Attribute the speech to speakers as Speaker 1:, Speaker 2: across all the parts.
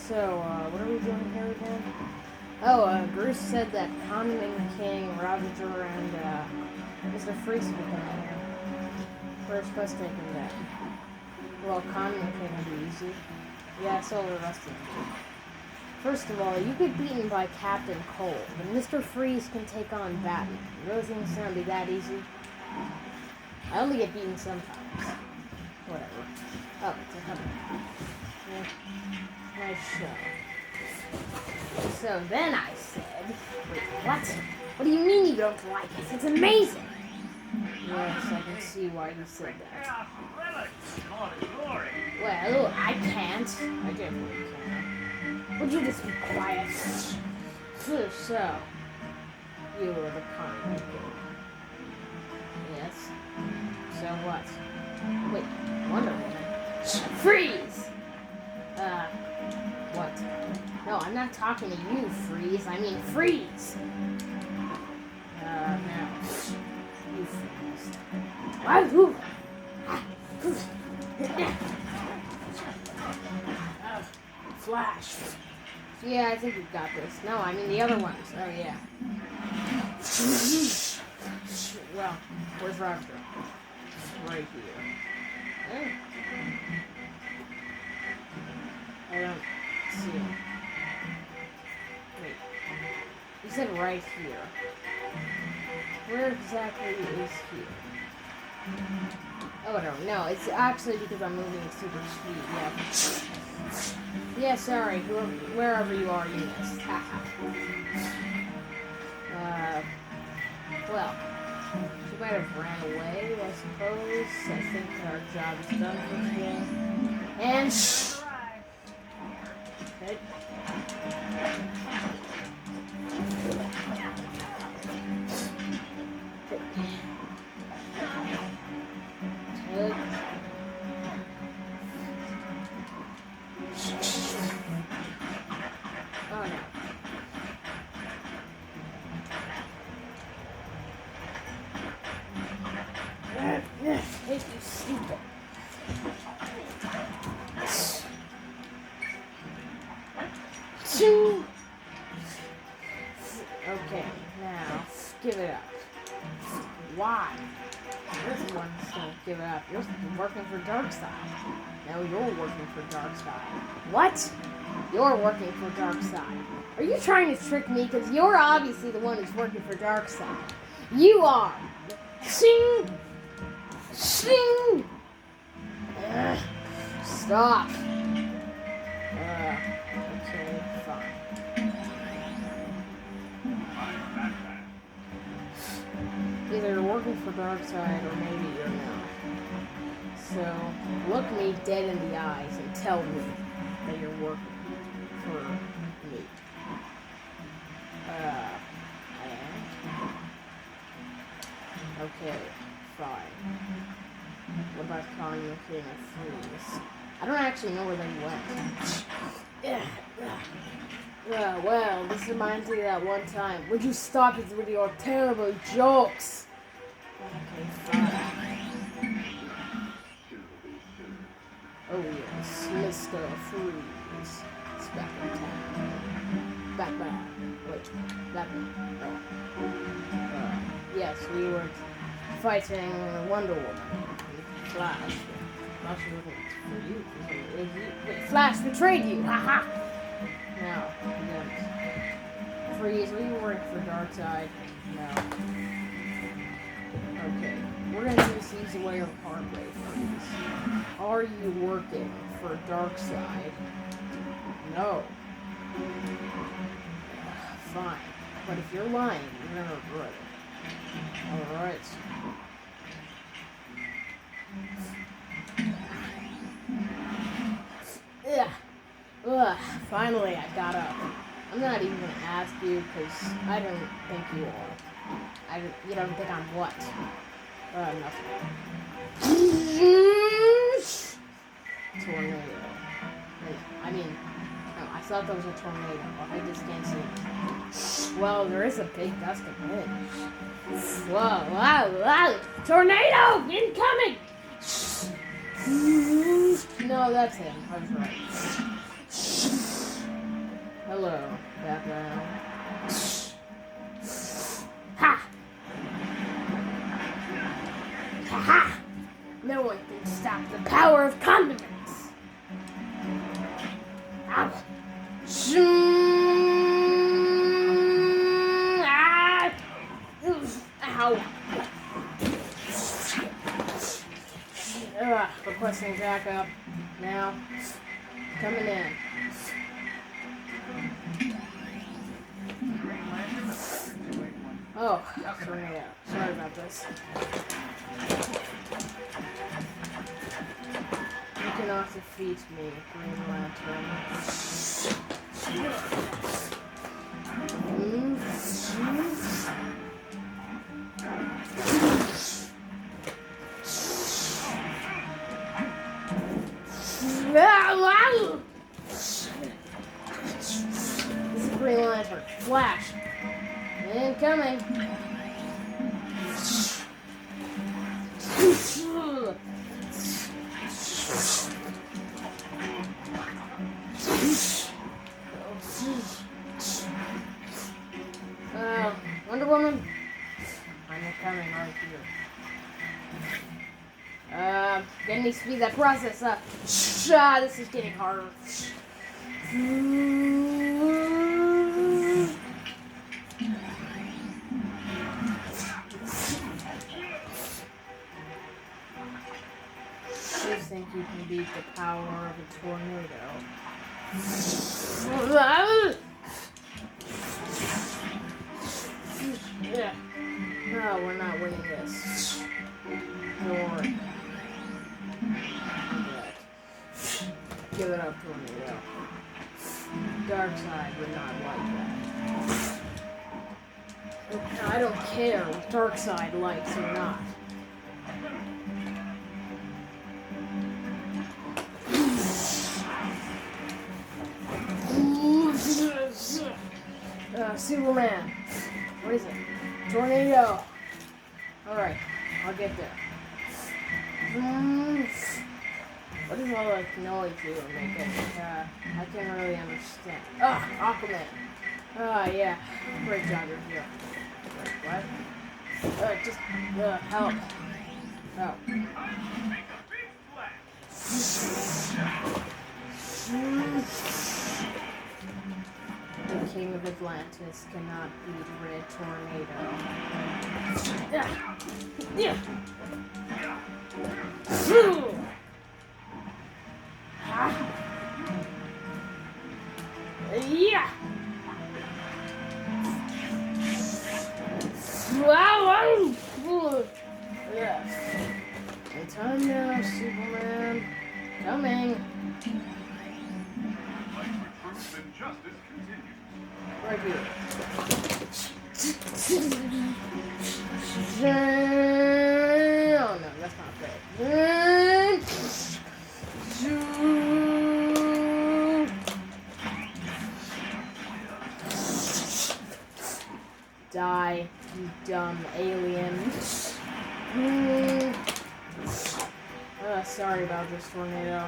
Speaker 1: So, what are we doing here again? Oh, Bruce said that Condiment King, Ravager, and Mr. Freeze would come in here. We're supposed to take him down. Well, Condiment King would be easy. Yeah, so the rest of them. First of all, you get beaten by Captain Cold, and Mr. Freeze can take on Batman. You really think it's gonna be that easy? I only get beaten sometimes. Whatever. Oh, it's a hundred. Yeah. Nice show. So then I said, wait, what? What do you mean you don't like it? It's amazing! Yes, I can see why you said that. Well, I can't. I definitely can't. Would you just be quiet? So, you were the kind. Yes. So what? Wait, Wonder Woman. Freeze! What? No, I'm not talking to you, Freeze. I mean Freeze! Now. You Freeze. Flash. Yeah, I think we've got this. No, I mean the other ones. Oh, yeah. Well, where's Roger? Right here. Oh. I don't see him. Wait. You said right here. Where exactly is here? Oh, whatever. No, it's actually because I'm moving at super speed. Yeah. Yeah, sorry. Wherever you are, you missed. Well, she might have ran away, I suppose. I think our job is done for today. And okay. Oh no. Make you stupid. Okay, now give it up. Why? You're the one who's gonna give it up. You're working for Darkseid. No, you're working for Darkseid. What? You're working for Darkseid. Are you trying to trick me? Because you're obviously the one who's working for Darkseid. You are. Sing! Sing! Stop. Okay, fine. Either you're working for Darkseid or maybe you're not. So, look me dead in the eyes and tell me that you're working for me. I am? Okay, fine. What about calling the King of Freeze? I don't actually know where they went. Well, this reminds me of that one time. Would you stop it with your terrible jokes? Okay, fine. Oh yes, Mr. Freeze. It's back in town. Batman. Wait, Batman. Oh. Yes, we were fighting Wonder Woman. Flash. Flash wasn't for you. Wait, Flash betrayed you! Haha! Now, yes. Freeze, are you working for Darkseid? No. Okay. We're gonna do this easy way or hard way, Freeze. Are you working for Darkseid? No. Fine. But if you're lying, you're gonna regret it. Alright. Finally I got up. I'm not even gonna ask you because I don't think you are. You don't think I'm what? Nothing. Tornado. I mean, no, I thought there was a tornado. I just can't see it. Well, there is a big gust of wind. Whoa, wow. Tornado incoming! No, that's him. I was right. Ow. Requesting backup. Now. Coming in. Oh, sorry about this. You cannot defeat me, Green Lantern. This is Green Lantern. Flash. Incoming. Wonder Woman. I'm coming right here. Gonna need to speed that process up. This is getting harder. You think you can beat the power of a tornado? Yeah. No, we're not winning this. Don't worry. Give it up, tornado. Darkseid would not like that. I don't care what Darkseid likes or not. Superman. What is it? Tornado. Alright, I'll get there. What does all that noise do to make it? I can't really understand. Aquaman. Yeah. Great job, here. Wait, what? Just, help. Oh. The King of Atlantis cannot beat Red Tornado. Yeah. Yeah. Yes. It's time now, Superman. Coming. Right here. Oh no, that's not good. Die, you dumb alien. Sorry about this tornado.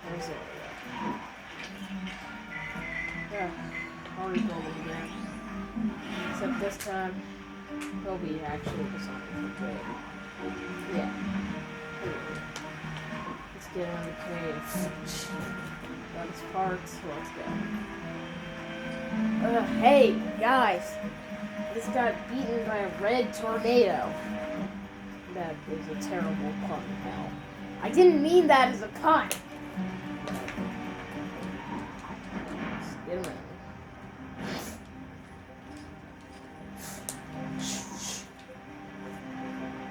Speaker 1: Where's it? I'll rebuild it again. Except this time, he'll be actually something for trade. Yeah. Let's get in the cave. Got his parts, let's go. Hey, guys! I just got beaten by a red tornado. That is a terrible pun, hell. I didn't mean that as a pun! Let's get him in.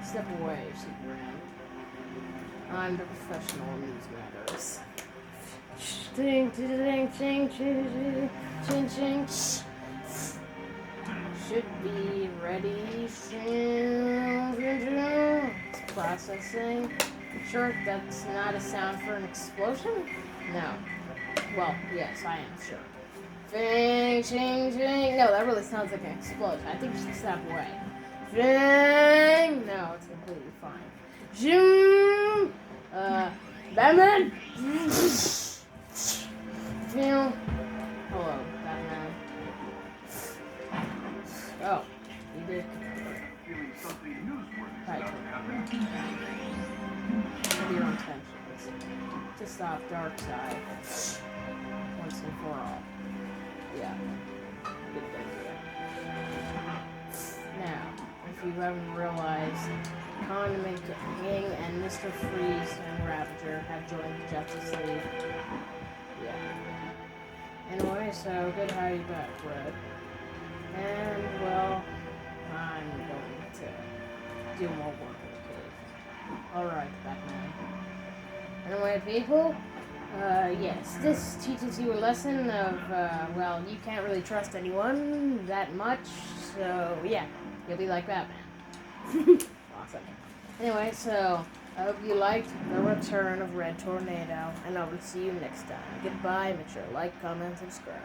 Speaker 1: Step away, Superman. I'm the professional in these matters. Ding, ding, ding, ding, ding, ding, ding. Should be ready soon. It's processing. Sure, that's not a sound for an explosion? No. Well, yes, I am sure. Ding, ding, ding. No, that really sounds like an explosion. I think you should step away. Ding! No, it's completely fine. Zoom! Batman! Hello, Batman. Oh, you did. Right. What are your intentions? To to stop Darkseid once and for all. Yeah. Good idea. Now, if you haven't realized, Condiment King and Mr. Freeze and Ravager have joined the Justice League. Yeah. Anyway, so good to have you back, Red. And, well, I'm going to do more work in the cave. Alright, Batman. Anyway, people, yes, this teaches you a lesson of, well, you can't really trust anyone that much, so, yeah, you'll be like Batman. Awesome. Anyway, so, I hope you liked the return of Red Tornado, and I will see you next time. Goodbye, make sure to like, comment, subscribe.